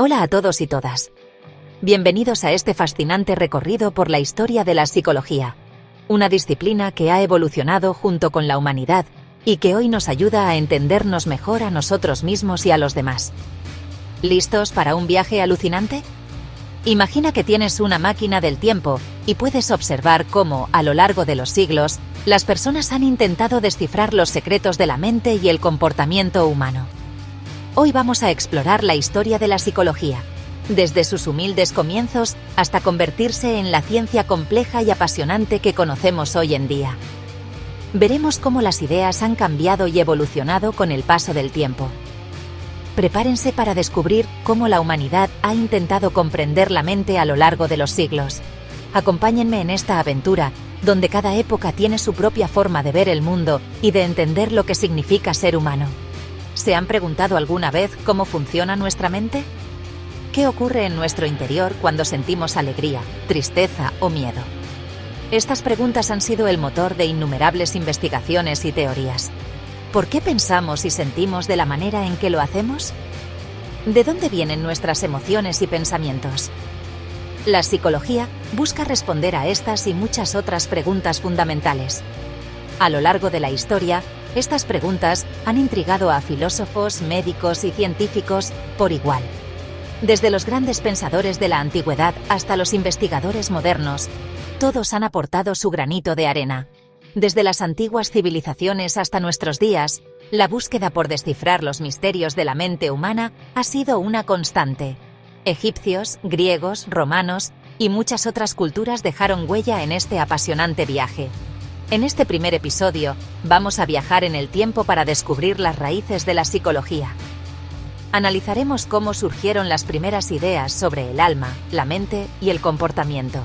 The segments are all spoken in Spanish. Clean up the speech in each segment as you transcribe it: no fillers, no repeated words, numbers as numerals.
Hola a todos y todas. Bienvenidos a este fascinante recorrido por la historia de la psicología, una disciplina que ha evolucionado junto con la humanidad y que hoy nos ayuda a entendernos mejor a nosotros mismos y a los demás. ¿Listos para un viaje alucinante? Imagina que tienes una máquina del tiempo y puedes observar cómo, a lo largo de los siglos, las personas han intentado descifrar los secretos de la mente y el comportamiento humano. Hoy vamos a explorar la historia de la psicología, desde sus humildes comienzos hasta convertirse en la ciencia compleja y apasionante que conocemos hoy en día. Veremos cómo las ideas han cambiado y evolucionado con el paso del tiempo. Prepárense para descubrir cómo la humanidad ha intentado comprender la mente a lo largo de los siglos. Acompáñenme en esta aventura, donde cada época tiene su propia forma de ver el mundo y de entender lo que significa ser humano. ¿Se han preguntado alguna vez cómo funciona nuestra mente? ¿Qué ocurre en nuestro interior cuando sentimos alegría, tristeza o miedo? Estas preguntas han sido el motor de innumerables investigaciones y teorías. ¿Por qué pensamos y sentimos de la manera en que lo hacemos? ¿De dónde vienen nuestras emociones y pensamientos? La psicología busca responder a estas y muchas otras preguntas fundamentales. A lo largo de la historia, estas preguntas han intrigado a filósofos, médicos y científicos por igual. Desde los grandes pensadores de la antigüedad hasta los investigadores modernos, todos han aportado su granito de arena. Desde las antiguas civilizaciones hasta nuestros días, la búsqueda por descifrar los misterios de la mente humana ha sido una constante. Egipcios, griegos, romanos y muchas otras culturas dejaron huella en este apasionante viaje. En este primer episodio, vamos a viajar en el tiempo para descubrir las raíces de la psicología. Analizaremos cómo surgieron las primeras ideas sobre el alma, la mente y el comportamiento.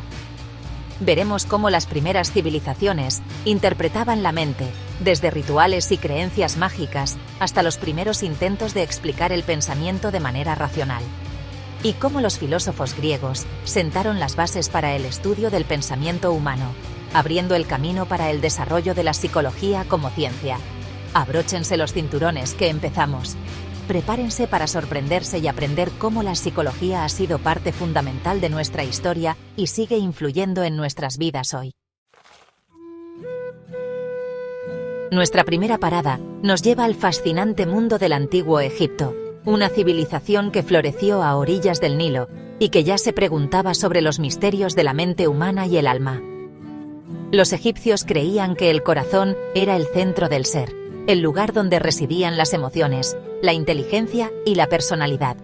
Veremos cómo las primeras civilizaciones interpretaban la mente, desde rituales y creencias mágicas hasta los primeros intentos de explicar el pensamiento de manera racional. Y cómo los filósofos griegos sentaron las bases para el estudio del pensamiento humano, abriendo el camino para el desarrollo de la psicología como ciencia. Abróchense los cinturones, que empezamos. Prepárense para sorprenderse y aprender cómo la psicología ha sido parte fundamental de nuestra historia y sigue influyendo en nuestras vidas hoy. Nuestra primera parada nos lleva al fascinante mundo del antiguo Egipto, una civilización que floreció a orillas del Nilo y que ya se preguntaba sobre los misterios de la mente humana y el alma. Los egipcios creían que el corazón era el centro del ser, el lugar donde residían las emociones, la inteligencia y la personalidad.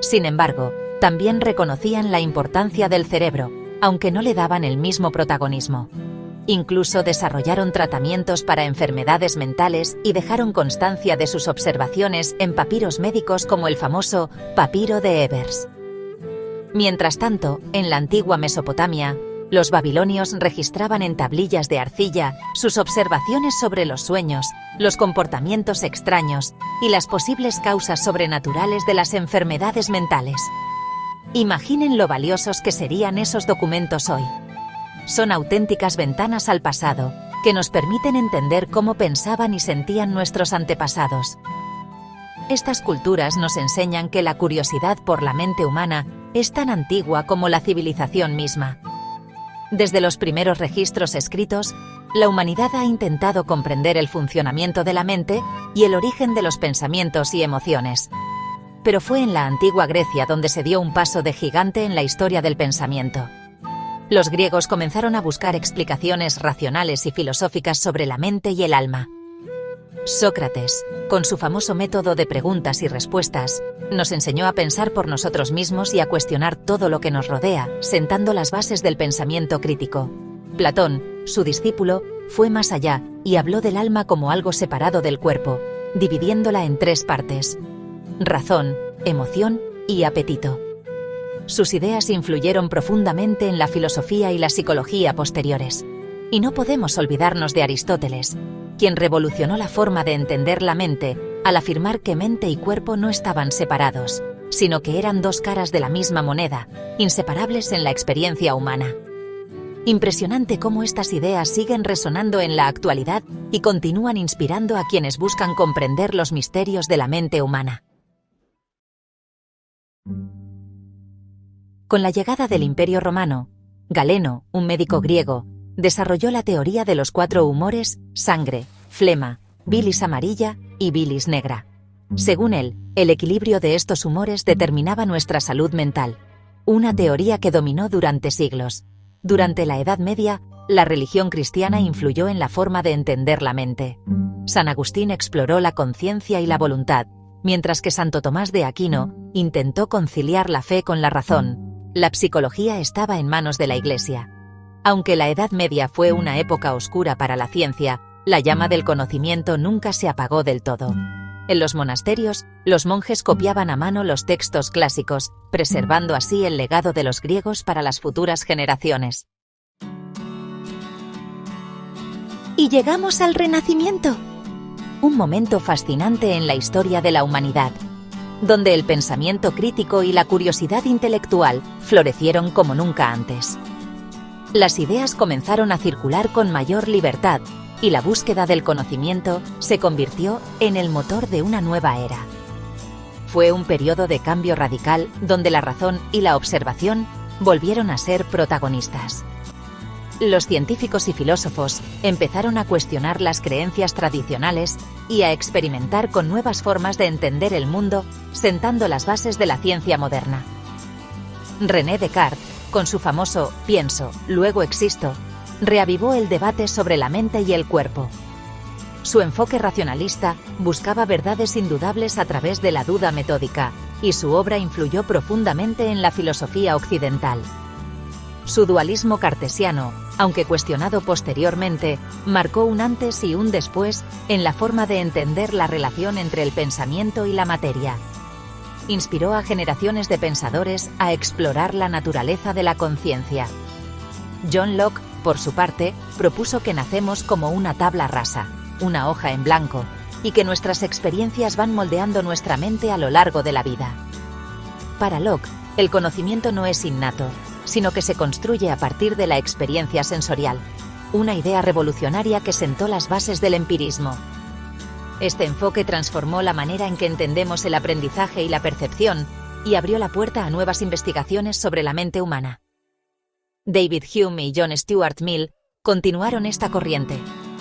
Sin embargo, también reconocían la importancia del cerebro, aunque no le daban el mismo protagonismo. Incluso desarrollaron tratamientos para enfermedades mentales y dejaron constancia de sus observaciones en papiros médicos como el famoso Papiro de Ebers. Mientras tanto, en la antigua Mesopotamia, los babilonios registraban en tablillas de arcilla sus observaciones sobre los sueños, los comportamientos extraños y las posibles causas sobrenaturales de las enfermedades mentales. Imaginen lo valiosos que serían esos documentos hoy. Son auténticas ventanas al pasado, que nos permiten entender cómo pensaban y sentían nuestros antepasados. Estas culturas nos enseñan que la curiosidad por la mente humana es tan antigua como la civilización misma. Desde los primeros registros escritos, la humanidad ha intentado comprender el funcionamiento de la mente y el origen de los pensamientos y emociones. Pero fue en la antigua Grecia donde se dio un paso de gigante en la historia del pensamiento. Los griegos comenzaron a buscar explicaciones racionales y filosóficas sobre la mente y el alma. Sócrates, con su famoso método de preguntas y respuestas, nos enseñó a pensar por nosotros mismos y a cuestionar todo lo que nos rodea, sentando las bases del pensamiento crítico. Platón, su discípulo, fue más allá y habló del alma como algo separado del cuerpo, dividiéndola en tres partes: razón, emoción y apetito. Sus ideas influyeron profundamente en la filosofía y la psicología posteriores. Y no podemos olvidarnos de Aristóteles, quien revolucionó la forma de entender la mente al afirmar que mente y cuerpo no estaban separados, sino que eran dos caras de la misma moneda, inseparables en la experiencia humana. Impresionante cómo estas ideas siguen resonando en la actualidad y continúan inspirando a quienes buscan comprender los misterios de la mente humana. Con la llegada del Imperio Romano, Galeno, un médico griego, desarrolló la teoría de los 4 humores: sangre, flema, bilis amarilla y bilis negra. Según él, el equilibrio de estos humores determinaba nuestra salud mental, una teoría que dominó durante siglos. Durante la Edad Media, la religión cristiana influyó en la forma de entender la mente. San Agustín exploró la conciencia y la voluntad, mientras que Santo Tomás de Aquino intentó conciliar la fe con la razón. La psicología estaba en manos de la Iglesia. Aunque la Edad Media fue una época oscura para la ciencia, la llama del conocimiento nunca se apagó del todo. En los monasterios, los monjes copiaban a mano los textos clásicos, preservando así el legado de los griegos para las futuras generaciones. Y llegamos al Renacimiento. Un momento fascinante en la historia de la humanidad, donde el pensamiento crítico y la curiosidad intelectual florecieron como nunca antes. Las ideas comenzaron a circular con mayor libertad, y la búsqueda del conocimiento se convirtió en el motor de una nueva era. Fue un periodo de cambio radical donde la razón y la observación volvieron a ser protagonistas. Los científicos y filósofos empezaron a cuestionar las creencias tradicionales y a experimentar con nuevas formas de entender el mundo, sentando las bases de la ciencia moderna. René Descartes, con su famoso «pienso, luego existo», reavivó el debate sobre la mente y el cuerpo. Su enfoque racionalista buscaba verdades indudables a través de la duda metódica, y su obra influyó profundamente en la filosofía occidental. Su dualismo cartesiano, aunque cuestionado posteriormente, marcó un antes y un después en la forma de entender la relación entre el pensamiento y la materia. Inspiró a generaciones de pensadores a explorar la naturaleza de la conciencia. John Locke, por su parte, propuso que nacemos como una tabla rasa, una hoja en blanco, y que nuestras experiencias van moldeando nuestra mente a lo largo de la vida. Para Locke, el conocimiento no es innato, sino que se construye a partir de la experiencia sensorial, una idea revolucionaria que sentó las bases del empirismo. Este enfoque transformó la manera en que entendemos el aprendizaje y la percepción, y abrió la puerta a nuevas investigaciones sobre la mente humana. David Hume y John Stuart Mill continuaron esta corriente,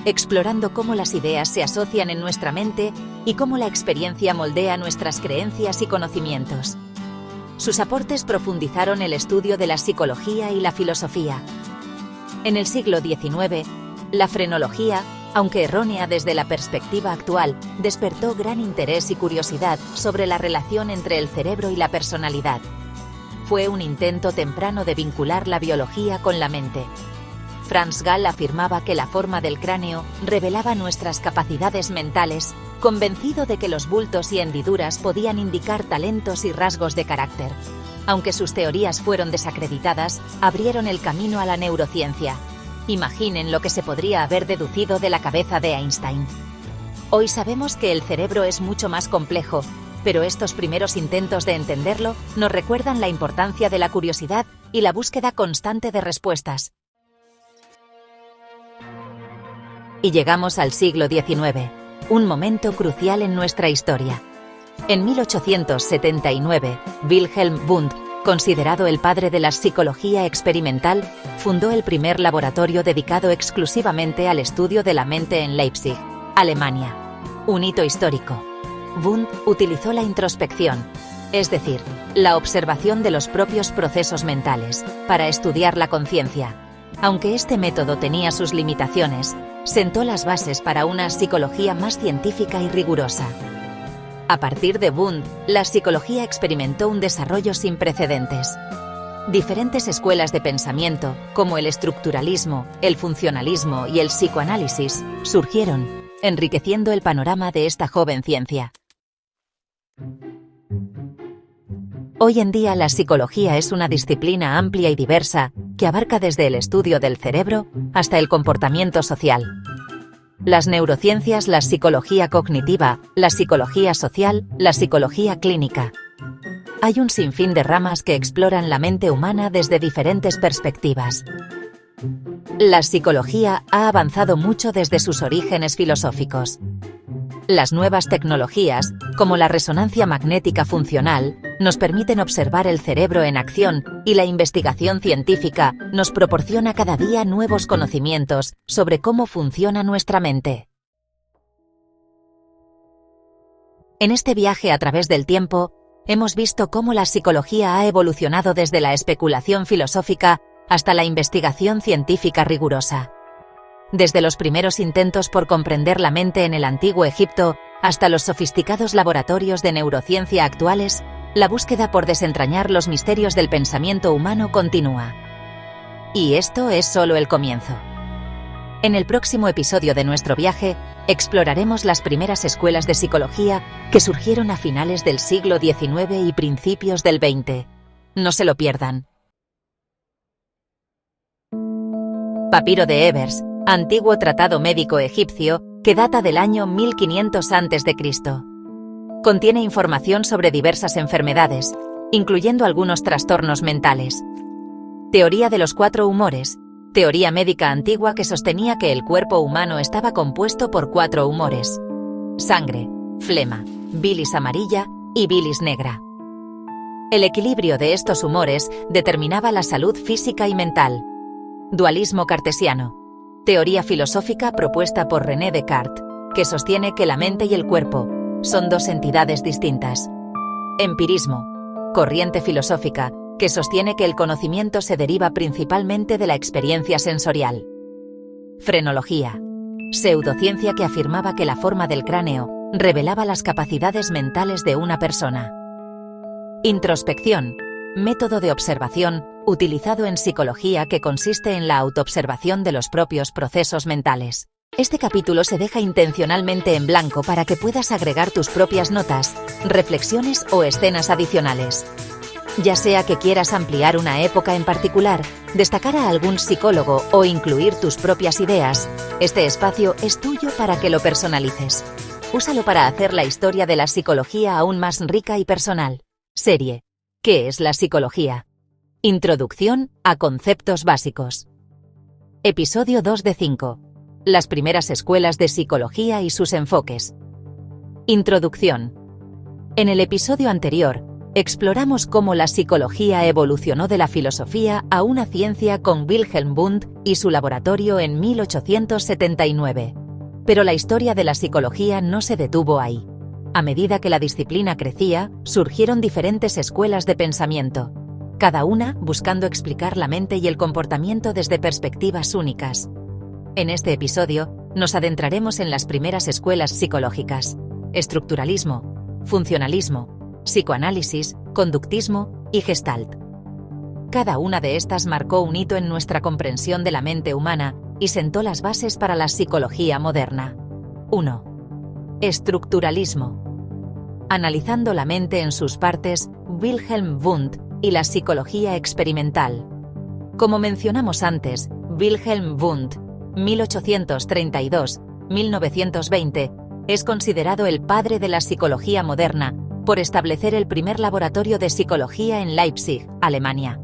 explorando cómo las ideas se asocian en nuestra mente y cómo la experiencia moldea nuestras creencias y conocimientos. Sus aportes profundizaron el estudio de la psicología y la filosofía. En el siglo XIX, la frenología, aunque errónea desde la perspectiva actual, despertó gran interés y curiosidad sobre la relación entre el cerebro y la personalidad. Fue un intento temprano de vincular la biología con la mente. Franz Gall afirmaba que la forma del cráneo revelaba nuestras capacidades mentales, convencido de que los bultos y hendiduras podían indicar talentos y rasgos de carácter. Aunque sus teorías fueron desacreditadas, abrieron el camino a la neurociencia. Imaginen lo que se podría haber deducido de la cabeza de Einstein. Hoy sabemos que el cerebro es mucho más complejo, pero estos primeros intentos de entenderlo nos recuerdan la importancia de la curiosidad y la búsqueda constante de respuestas. Y llegamos al siglo XIX, un momento crucial en nuestra historia. En 1879, Wilhelm Wundt, considerado el padre de la psicología experimental, fundó el primer laboratorio dedicado exclusivamente al estudio de la mente en Leipzig, Alemania. Un hito histórico. Wundt utilizó la introspección, es decir, la observación de los propios procesos mentales, para estudiar la conciencia. Aunque este método tenía sus limitaciones, sentó las bases para una psicología más científica y rigurosa. A partir de Wundt, la psicología experimentó un desarrollo sin precedentes. Diferentes escuelas de pensamiento, como el estructuralismo, el funcionalismo y el psicoanálisis, surgieron, enriqueciendo el panorama de esta joven ciencia. Hoy en día la psicología es una disciplina amplia y diversa que abarca desde el estudio del cerebro hasta el comportamiento social. Las neurociencias, la psicología cognitiva, la psicología social, la psicología clínica. Hay un sinfín de ramas que exploran la mente humana desde diferentes perspectivas. La psicología ha avanzado mucho desde sus orígenes filosóficos. Las nuevas tecnologías, como la resonancia magnética funcional, nos permiten observar el cerebro en acción y la investigación científica nos proporciona cada día nuevos conocimientos sobre cómo funciona nuestra mente. En este viaje a través del tiempo, hemos visto cómo la psicología ha evolucionado desde la especulación filosófica hasta la investigación científica rigurosa. Desde los primeros intentos por comprender la mente en el antiguo Egipto hasta los sofisticados laboratorios de neurociencia actuales, la búsqueda por desentrañar los misterios del pensamiento humano continúa. Y esto es solo el comienzo. En el próximo episodio de nuestro viaje, exploraremos las primeras escuelas de psicología que surgieron a finales del siglo XIX y principios del XX. No se lo pierdan. Papiro de Ebers, antiguo tratado médico egipcio que data del año 1500 a.C. Contiene información sobre diversas enfermedades, incluyendo algunos trastornos mentales. Teoría de los 4 humores, teoría médica antigua que sostenía que el cuerpo humano estaba compuesto por 4 humores: sangre, flema, bilis amarilla y bilis negra. El equilibrio de estos humores determinaba la salud física y mental. Dualismo cartesiano, teoría filosófica propuesta por René Descartes, que sostiene que la mente y el cuerpo son 2 entidades distintas. Empirismo, corriente filosófica que sostiene que el conocimiento se deriva principalmente de la experiencia sensorial. Frenología, pseudociencia que afirmaba que la forma del cráneo revelaba las capacidades mentales de una persona. Introspección, método de observación utilizado en psicología que consiste en la autoobservación de los propios procesos mentales. Este capítulo se deja intencionalmente en blanco para que puedas agregar tus propias notas, reflexiones o escenas adicionales. Ya sea que quieras ampliar una época en particular, destacar a algún psicólogo o incluir tus propias ideas, este espacio es tuyo para que lo personalices. Úsalo para hacer la historia de la psicología aún más rica y personal. Serie: ¿Qué es la psicología? Introducción a conceptos básicos. Episodio 2 de 5. Las primeras escuelas de psicología y sus enfoques. Introducción. En el episodio anterior, exploramos cómo la psicología evolucionó de la filosofía a una ciencia con Wilhelm Wundt y su laboratorio en 1879. Pero la historia de la psicología no se detuvo ahí. A medida que la disciplina crecía, surgieron diferentes escuelas de pensamiento, cada una buscando explicar la mente y el comportamiento desde perspectivas únicas. En este episodio, nos adentraremos en las primeras escuelas psicológicas: estructuralismo, funcionalismo, psicoanálisis, conductismo y gestalt. Cada una de estas marcó un hito en nuestra comprensión de la mente humana y sentó las bases para la psicología moderna. 1. Estructuralismo. Analizando la mente en sus partes, Wilhelm Wundt y la psicología experimental. Como mencionamos antes, Wilhelm Wundt, 1832-1920, es considerado el padre de la psicología moderna por establecer el primer laboratorio de psicología en Leipzig, Alemania.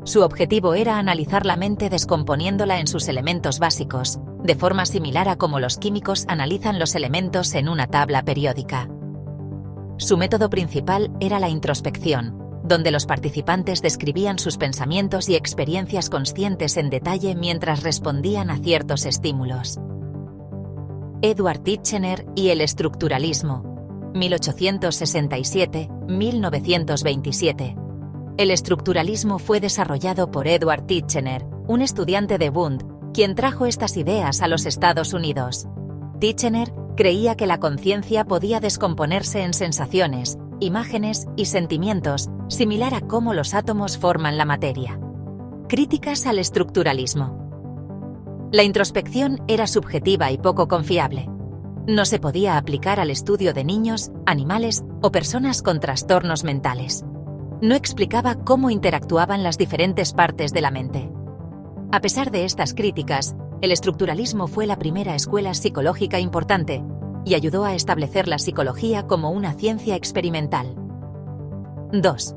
Su objetivo era analizar la mente descomponiéndola en sus elementos básicos, de forma similar a cómo los químicos analizan los elementos en una tabla periódica. Su método principal era la introspección, donde los participantes describían sus pensamientos y experiencias conscientes en detalle mientras respondían a ciertos estímulos. Edward Titchener y el estructuralismo, 1867-1927. El estructuralismo fue desarrollado por Edward Titchener, un estudiante de Wundt, quien trajo estas ideas a los Estados Unidos. Titchener creía que la conciencia podía descomponerse en sensaciones, imágenes y sentimientos, similar a cómo los átomos forman la materia. Críticas al estructuralismo. La introspección era subjetiva y poco confiable. No se podía aplicar al estudio de niños, animales o personas con trastornos mentales. No explicaba cómo interactuaban las diferentes partes de la mente. A pesar de estas críticas, el estructuralismo fue la primera escuela psicológica importante y ayudó a establecer la psicología como una ciencia experimental. 2.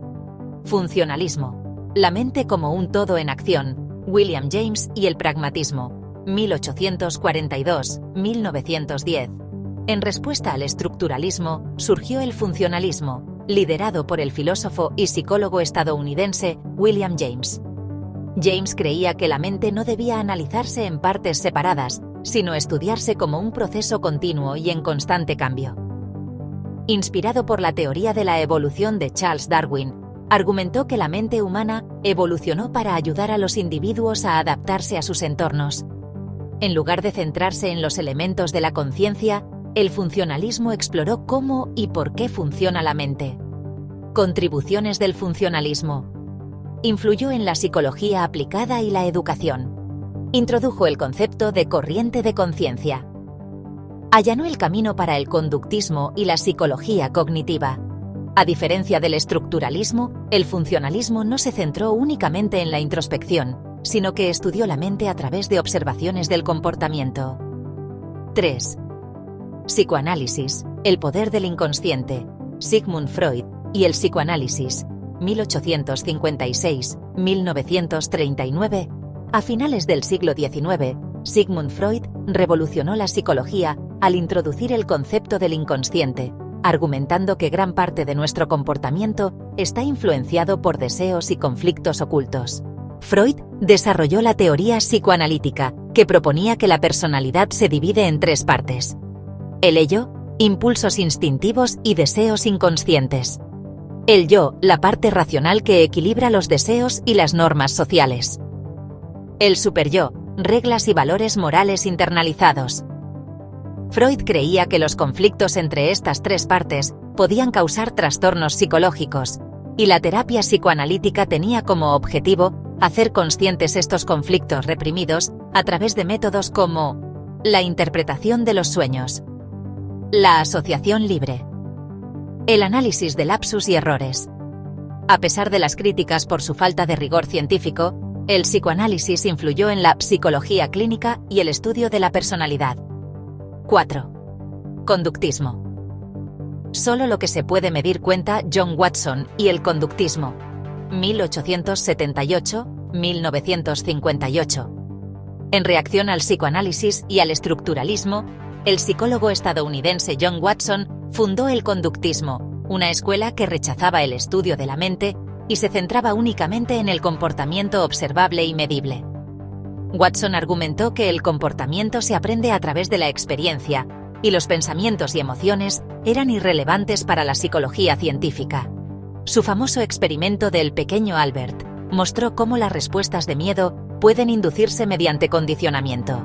Funcionalismo. La mente como un todo en acción, William James y el pragmatismo, 1842-1910. En respuesta al estructuralismo, surgió el funcionalismo, liderado por el filósofo y psicólogo estadounidense William James. James creía que la mente no debía analizarse en partes separadas, sino estudiarse como un proceso continuo y en constante cambio. Inspirado por la teoría de la evolución de Charles Darwin, argumentó que la mente humana evolucionó para ayudar a los individuos a adaptarse a sus entornos. En lugar de centrarse en los elementos de la conciencia, el funcionalismo exploró cómo y por qué funciona la mente. Contribuciones del funcionalismo. Influyó en la psicología aplicada y la educación. Introdujo el concepto de corriente de conciencia. Allanó el camino para el conductismo y la psicología cognitiva. A diferencia del estructuralismo, el funcionalismo no se centró únicamente en la introspección, sino que estudió la mente a través de observaciones del comportamiento. 3. Psicoanálisis, el poder del inconsciente, Sigmund Freud y el psicoanálisis, 1856-1939. A finales del siglo XIX, Sigmund Freud revolucionó la psicología al introducir el concepto del inconsciente, argumentando que gran parte de nuestro comportamiento está influenciado por deseos y conflictos ocultos. Freud desarrolló la teoría psicoanalítica, que proponía que la personalidad se divide en 3 partes: el ello, impulsos instintivos y deseos inconscientes; el yo, la parte racional que equilibra los deseos y las normas sociales; el superyo, reglas y valores morales internalizados. Freud creía que los conflictos entre estas 3 partes podían causar trastornos psicológicos, y la terapia psicoanalítica tenía como objetivo hacer conscientes estos conflictos reprimidos a través de métodos como la interpretación de los sueños, la asociación libre, el análisis de lapsus y errores. A pesar de las críticas por su falta de rigor científico, el psicoanálisis influyó en la psicología clínica y el estudio de la personalidad. 4. Conductismo. Solo lo que se puede medir cuenta John Watson y el conductismo, 1878-1958. En reacción al psicoanálisis y al estructuralismo, el psicólogo estadounidense John Watson fundó el conductismo, una escuela que rechazaba el estudio de la mente y se centraba únicamente en el comportamiento observable y medible. Watson argumentó que el comportamiento se aprende a través de la experiencia, y los pensamientos y emociones eran irrelevantes para la psicología científica. Su famoso experimento del pequeño Albert mostró cómo las respuestas de miedo pueden inducirse mediante condicionamiento.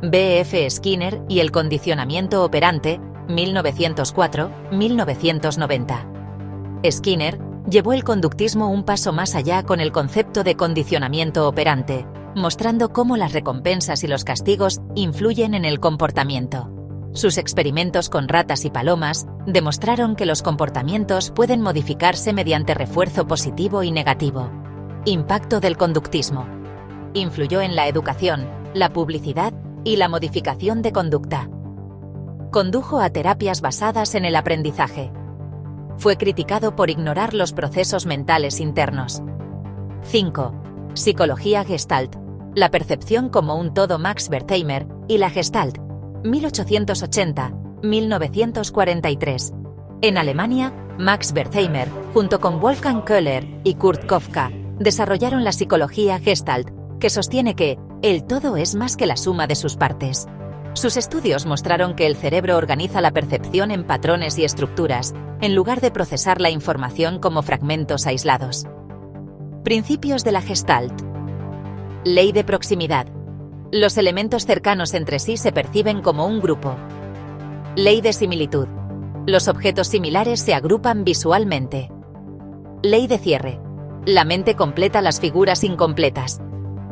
B.F. Skinner y el condicionamiento operante, 1904-1990. Skinner llevó el conductismo un paso más allá con el concepto de condicionamiento operante, mostrando cómo las recompensas y los castigos influyen en el comportamiento. Sus experimentos con ratas y palomas demostraron que los comportamientos pueden modificarse mediante refuerzo positivo y negativo. Impacto del conductismo. Influyó en la educación, la publicidad y la modificación de conducta. Condujo a terapias basadas en el aprendizaje. Fue criticado por ignorar los procesos mentales internos. 5. Psicología Gestalt. La percepción como un todo, Max Wertheimer y la Gestalt, 1880-1943. En Alemania, Max Wertheimer, junto con Wolfgang Köhler y Kurt Kofka, desarrollaron la psicología Gestalt, que sostiene que el todo es más que la suma de sus partes. Sus estudios mostraron que el cerebro organiza la percepción en patrones y estructuras, en lugar de procesar la información como fragmentos aislados. Principios de la Gestalt. Ley de proximidad. Los elementos cercanos entre sí se perciben como un grupo. Ley de similitud. Los objetos similares se agrupan visualmente. Ley de cierre. La mente completa las figuras incompletas.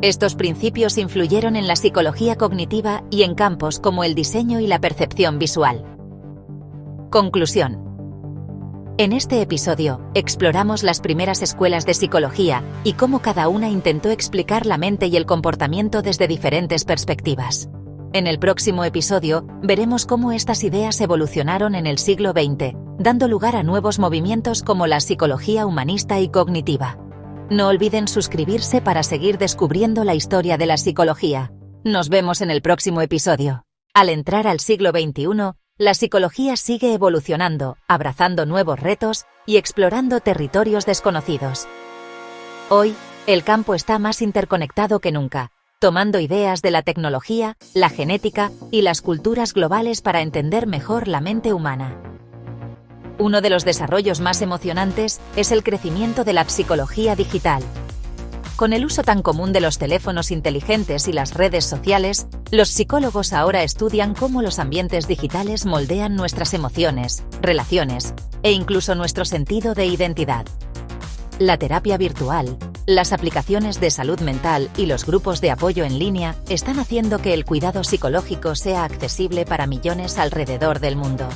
Estos principios influyeron en la psicología cognitiva y en campos como el diseño y la percepción visual. Conclusión. En este episodio, exploramos las primeras escuelas de psicología y cómo cada una intentó explicar la mente y el comportamiento desde diferentes perspectivas. En el próximo episodio, veremos cómo estas ideas evolucionaron en el siglo XX, dando lugar a nuevos movimientos como la psicología humanista y cognitiva. No olviden suscribirse para seguir descubriendo la historia de la psicología. Nos vemos en el próximo episodio. Al entrar al siglo XXI, la psicología sigue evolucionando, abrazando nuevos retos y explorando territorios desconocidos. Hoy, el campo está más interconectado que nunca, tomando ideas de la tecnología, la genética y las culturas globales para entender mejor la mente humana. Uno de los desarrollos más emocionantes es el crecimiento de la psicología digital. Con el uso tan común de los teléfonos inteligentes y las redes sociales, los psicólogos ahora estudian cómo los ambientes digitales moldean nuestras emociones, relaciones e incluso nuestro sentido de identidad. La terapia virtual, las aplicaciones de salud mental y los grupos de apoyo en línea están haciendo que el cuidado psicológico sea accesible para millones alrededor del mundo.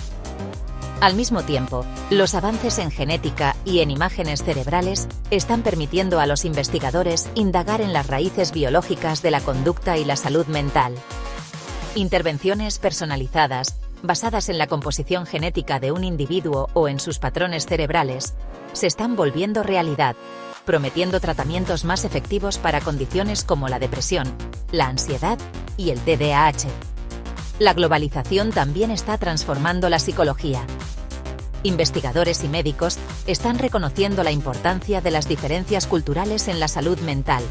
Al mismo tiempo, los avances en genética y en imágenes cerebrales están permitiendo a los investigadores indagar en las raíces biológicas de la conducta y la salud mental. Intervenciones personalizadas, basadas en la composición genética de un individuo o en sus patrones cerebrales, se están volviendo realidad, prometiendo tratamientos más efectivos para condiciones como la depresión, la ansiedad y el TDAH. La globalización también está transformando la psicología. Investigadores y médicos están reconociendo la importancia de las diferencias culturales en la salud mental,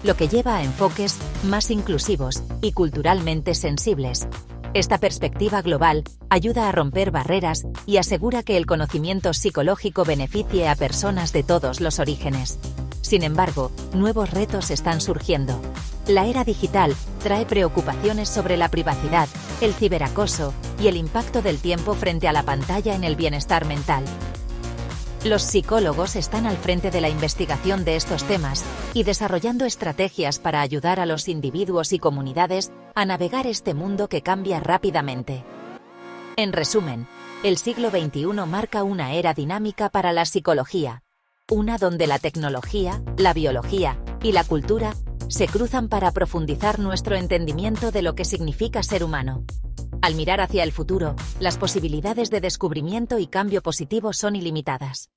lo que lleva a enfoques más inclusivos y culturalmente sensibles. Esta perspectiva global ayuda a romper barreras y asegura que el conocimiento psicológico beneficie a personas de todos los orígenes. Sin embargo, nuevos retos están surgiendo. La era digital trae preocupaciones sobre la privacidad, el ciberacoso y el impacto del tiempo frente a la pantalla en el bienestar mental. Los psicólogos están al frente de la investigación de estos temas y desarrollando estrategias para ayudar a los individuos y comunidades a navegar este mundo que cambia rápidamente. En resumen, el siglo XXI marca una era dinámica para la psicología, una donde la tecnología, la biología y la cultura se cruzan para profundizar nuestro entendimiento de lo que significa ser humano. Al mirar hacia el futuro, las posibilidades de descubrimiento y cambio positivo son ilimitadas.